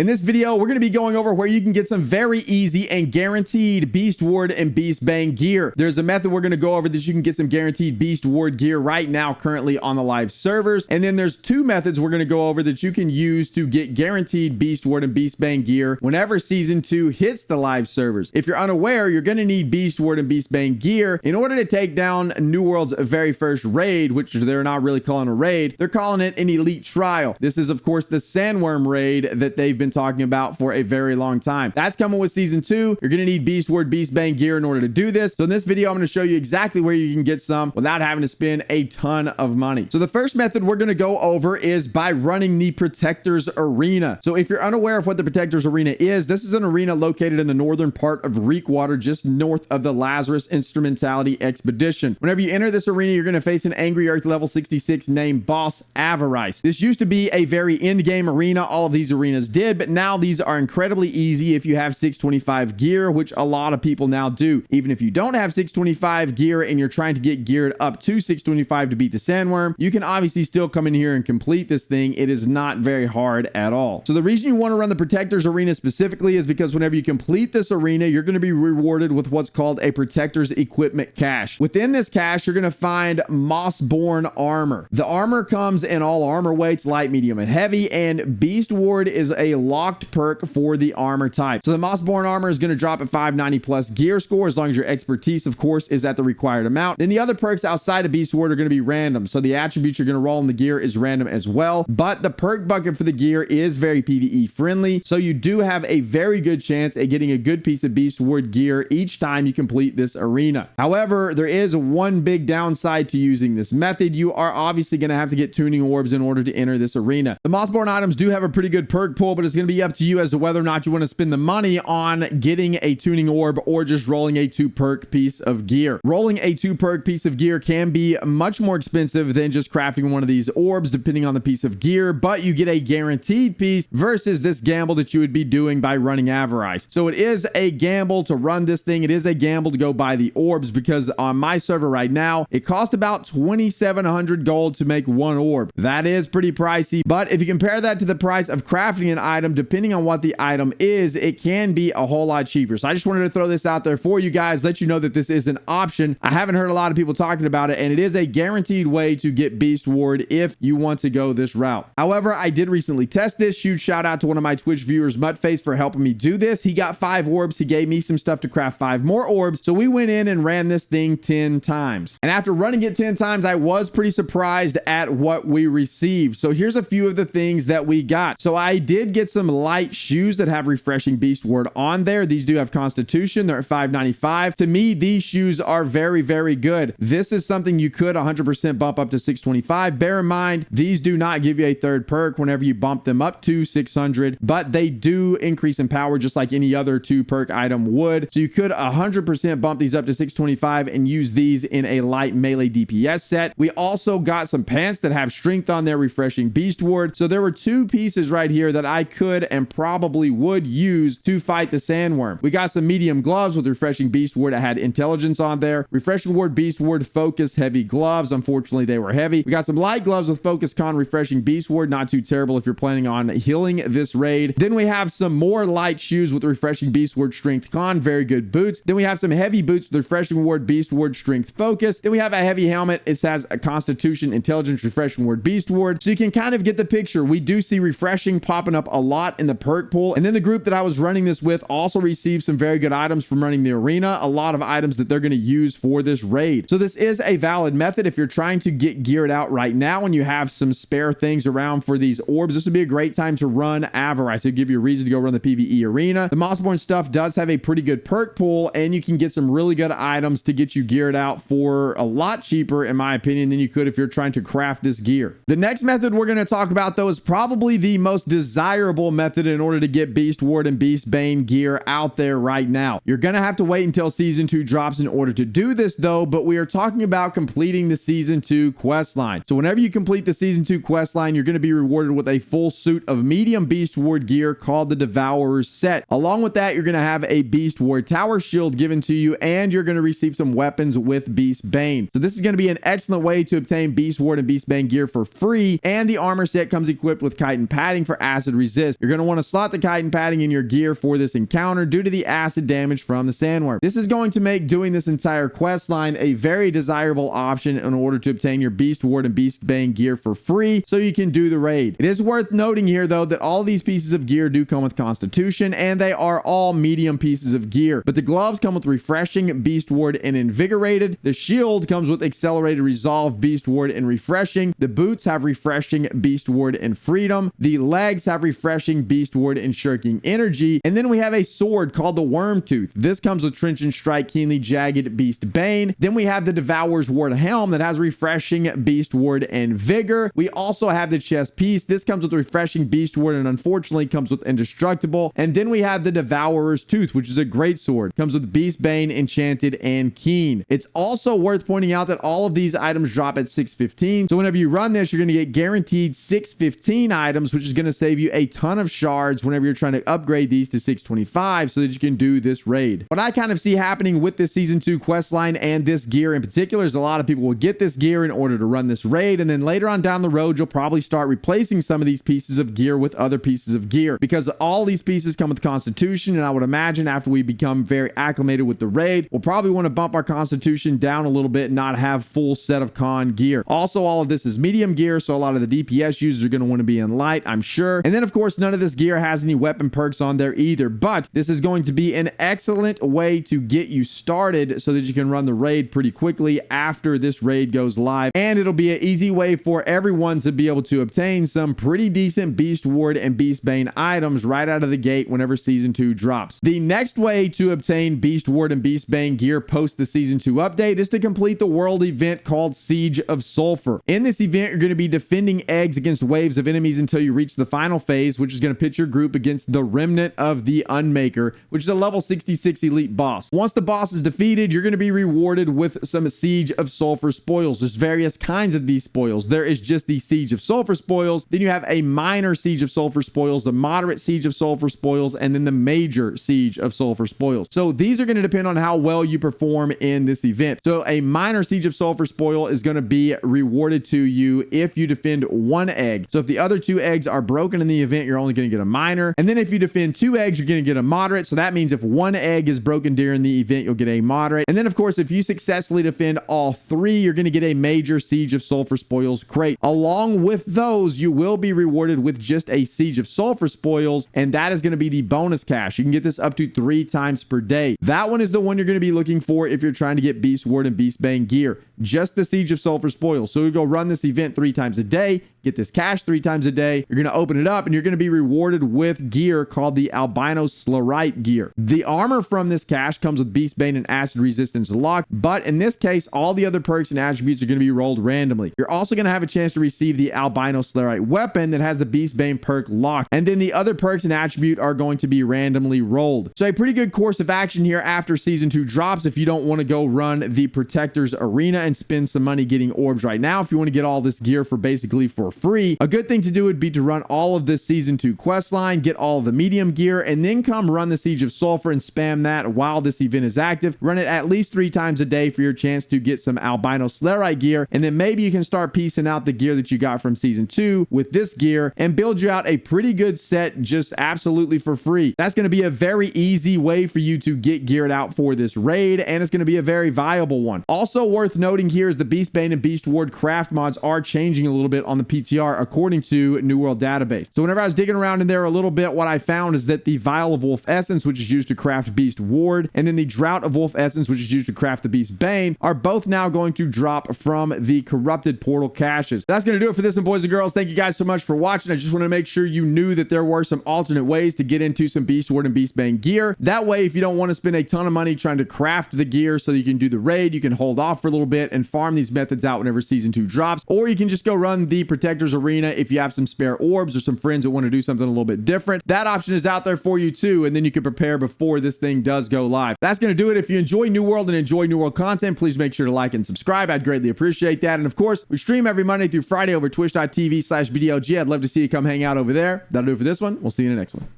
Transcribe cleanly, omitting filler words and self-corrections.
In this video, we're going to be going over where you can get some very easy and guaranteed Beast Ward and Beast Bane gear. There's a method we're going to go over that you can get some guaranteed Beast Ward gear right now currently on the live servers. And then there's two methods we're going to go over that you can use to get guaranteed Beast Ward and Beast Bane gear whenever Season 2 hits the live servers. If you're unaware, you're going to need Beast Ward and Beast Bane gear in order to take down New World's very first raid, which they're not really calling a raid. They're calling it an elite trial. This is, of course, the Sandwurm raid that they've been talking about for a very long time. That's coming with Season 2. You're going to need Beast Ward, Beast Bane gear in order to do this. So in this video, I'm going to show you exactly where you can get some without having to spend a ton of money. So the first method we're going to go over is by running the Protectors Arena. So if you're unaware of what the Protectors Arena is, this is an arena located in the northern part of Reekwater, just north of the Lazarus Instrumentality Expedition. Whenever you enter this arena, you're going to face an Angry Earth level 66 named Boss Avarice. This used to be a very end-game arena. All of these arenas did, but now these are incredibly easy if you have 625 gear, which a lot of people now do. Even if you don't have 625 gear and you're trying to get geared up to 625 to beat the Sandwurm, you can obviously still come in here and complete this thing. It is not very hard at all. So the reason you want to run the Protectors Arena specifically is because whenever you complete this arena, you're going to be rewarded with what's called a Protectors Equipment Cache. Within this cache, you're going to find Mossborn armor. The armor comes in all armor weights, light, medium, and heavy, and Beast Ward is a locked perk for the armor type. So the Mossborn armor is going to drop at 590 plus gear score, as long as your expertise, of course, is at the required amount. Then the other perks outside of Beast Ward are going to be random. So the attributes you're going to roll in the gear is random as well. But the perk bucket for the gear is very PvE friendly. So you do have a very good chance at getting a good piece of Beast Ward gear each time you complete this arena. However, there is one big downside to using this method. You are obviously going to have to get tuning orbs in order to enter this arena. The Mossborn items do have a pretty good perk pool, but it's going to be up to you as to whether or not you want to spend the money on getting a tuning orb or just rolling a 2 perk piece of gear. Rolling a 2 perk piece of gear can be much more expensive than just crafting one of these orbs, depending on the piece of gear, but you get a guaranteed piece versus this gamble that you would be doing by running Avarice. So it is a gamble to run this thing. It is a gamble to go buy the orbs, because on my server right now, it costs about 2,700 gold to make one orb. That is pretty pricey, but if you compare that to the price of crafting an item, depending on what the item is, it can be a whole lot cheaper. So I just wanted to throw this out there for you guys, let you know that this is an option. I haven't heard a lot of people talking about it, and it is a guaranteed way to get Beast Ward if you want to go this route. However, I did recently test this. Huge shout out to one of my Twitch viewers, Mudface, for helping me do this. He got 5 orbs. He gave me some stuff to craft 5 more orbs. So we went in and ran this thing 10 times. And after running it 10 times, I was pretty surprised at what we received. So here's a few of the things that we got. So I did get some light shoes that have refreshing Beast Ward on there. These do have Constitution. They're at 595. To me, these shoes are very, very good. This is something you could 100% bump up to 625. Bear in mind, these do not give you a third perk whenever you bump them up to 600, but they do increase in power just like any other 2 perk item would. So you could 100% bump these up to 625 and use these in a light melee DPS set. We also got some pants that have strength on their refreshing Beast Ward. So there were 2 pieces right here that I could and probably would use to fight the Sandwurm. We got some medium gloves with refreshing Beast Ward that had intelligence on there. Refreshing Ward Beast Ward focus heavy gloves. Unfortunately, they were heavy. We got some light gloves with focus con refreshing Beast Ward. Not too terrible if you're planning on healing this raid. Then we have some more light shoes with refreshing Beast Ward strength con. Very good boots. Then we have some heavy boots with refreshing Ward Beast Ward strength focus. Then we have a heavy helmet. It has a Constitution, intelligence, refreshing Ward Beast Ward. So you can kind of get the picture. We do see refreshing popping up a lot in the perk pool. And then the group that I was running this with also received some very good items from running the arena. A lot of items that they're going to use for this raid. So this is a valid method if you're trying to get geared out right now and you have some spare things around for these orbs. This would be a great time to run Avarice. It'll give you a reason to go run the PvE arena. The Mossborn stuff does have a pretty good perk pool, and you can get some really good items to get you geared out for a lot cheaper, in my opinion, than you could if you're trying to craft this gear. The next method we're going to talk about, though, is probably the most desirable method in order to get Beast Ward and Beast Bane gear out there right now. You're going to have to wait until Season 2 drops in order to do this, though, but we are talking about completing the Season 2 quest line. So whenever you complete the Season 2 quest line, you're going to be rewarded with a full suit of medium Beast Ward gear called the Devourer's set. Along with that, you're going to have a Beast Ward tower shield given to you, and you're going to receive some weapons with Beast Bane. So this is going to be an excellent way to obtain Beast Ward and Beast Bane gear for free, and the armor set comes equipped with chitin padding for acid resist. this, you're going to want to slot the chitin padding in your gear for this encounter due to the acid damage from the Sandwurm. This is going to make doing this entire quest line a very desirable option in order to obtain your Beast Ward and Beast Bane gear for free so you can do the raid. It is worth noting here though that all these pieces of gear do come with Constitution and they are all medium pieces of gear, but the gloves come with Refreshing, Beast Ward, and Invigorated. The shield comes with Accelerated Resolve, Beast Ward, and Refreshing. The boots have Refreshing, Beast Ward, and Freedom. The legs have Refreshing, Beast Ward, and Shirking Energy. And then we have a sword called the Worm Tooth. This comes with Trenchant Strike, Keenly Jagged, Beast Bane. Then we have the Devourer's Ward Helm that has Refreshing, Beast Ward, and Vigor. We also have the chest piece. This comes with Refreshing, Beast Ward, and unfortunately comes with Indestructible. And then we have the Devourer's Tooth, which is a great sword. Comes with Beast Bane, Enchanted, and Keen. It's also worth pointing out that all of these items drop at 615. So whenever you run this, you're going to get guaranteed 615 items, which is going to save you a ton of shards whenever you're trying to upgrade these to 625 so that you can do this raid. What I kind of see happening with this season 2 quest line and this gear in particular is a lot of people will get this gear in order to run this raid, and then later on down the road, you'll probably start replacing some of these pieces of gear with other pieces of gear because all these pieces come with Constitution, and I would imagine after we become very acclimated with the raid, we'll probably want to bump our Constitution down a little bit and not have full set of con gear. Also, all of this is medium gear, so a lot of the DPS users are going to want to be in light, I'm sure. And then of course, none of this gear has any weapon perks on there either, but this is going to be an excellent way to get you started so that you can run the raid pretty quickly after this raid goes live. And it'll be an easy way for everyone to be able to obtain some pretty decent Beast Ward and Beast Bane items right out of the gate whenever season 2 drops. The next way to obtain Beast Ward and Beast Bane gear post the season 2 update is to complete the world event called Siege of Sulfur. In this event, you're going to be defending eggs against waves of enemies until you reach the final phase, which is going to pit your group against the Remnant of the Unmaker, which is a level 66 elite boss. Once the boss is defeated, you're going to be rewarded with some Siege of Sulfur spoils. There's various kinds of these spoils. There is just the Siege of Sulfur spoils. Then you have a minor Siege of Sulfur spoils, a moderate Siege of Sulfur spoils, and then the major Siege of Sulfur spoils. So these are going to depend on how well you perform in this event. So a minor Siege of Sulfur spoil is going to be rewarded to you if you defend one egg. So if the other two eggs are broken in the event, you're only going to get a minor. And then if you defend two eggs, you're going to get a moderate. So that means if one egg is broken during the event, you'll get a moderate. And then of course, if you successfully defend all three, you're going to get a major Siege of Sulfur spoils crate. Along with those, you will be rewarded with just a Siege of Sulfur spoils, and that is going to be the bonus cash. You can get this up to 3 times per day. That one is the one you're going to be looking for if you're trying to get Beast Ward and Beast Bane gear. Just the Siege of Sulfur spoils. So you go run this event 3 times a day, get this cash 3 times a day. You're going to open it up and you're going to be rewarded with gear called the Albino Slarite gear. The armor from this cash comes with Beast Bane and Acid Resistance locked, but in this case, all the other perks and attributes are going to be rolled randomly. You're also going to have a chance to receive the Albino Slarite weapon that has the Beast Bane perk locked, and then the other perks and attribute are going to be randomly rolled. So a pretty good course of action here after season 2 drops if you don't want to go run the Protector's Arena and spend some money getting orbs right now. If you want to get all this gear for basically for free, a good thing to do would be to run all of this season 2 quest line, get all of the medium gear, and then come run the Siege of Sulfur and spam that while this event is active. Run it at least 3 times a day for your chance to get some Albino Slarite gear, and then maybe you can start piecing out the gear that you got from season 2 with this gear and build you out a pretty good set just absolutely for free. That's going to be a very easy way for you to get geared out for this raid, and it's going to be a very viable one. Also worth noting here is the Beast Bane and Beast Ward craft mods are changing a little bit on the PTR according to New World Database. So whenever I was digging around in there a little bit, what I found is that the Vial of Wolf Essence, which is used to craft Beast Ward, and then the Drought of Wolf Essence, which is used to craft the Beast Bane, are both now going to drop from the Corrupted Portal caches. That's going to do it for this one, boys and girls. Thank you guys so much for watching. I just want to make sure you knew that there were some alternate ways to get into some Beast Ward and Beast Bane gear. That way, if you don't want to spend a ton of money trying to craft the gear so you can do the raid, you can hold off for a little bit and farm these methods out whenever season 2 drops, or you can just go run the Protector's Arena if you have some spare orbs or some friends that want to do something a little bit different. That option is out there for you too, and then you can prepare before this thing does go live. That's going to do it. If you enjoy New World and enjoy New World content, please make sure to like and subscribe. I'd greatly appreciate that. And of course, we stream every Monday through Friday over twitch.tv/BDLG. I'd love to see you come hang out over there. That'll do it for this one. We'll see you in the next one.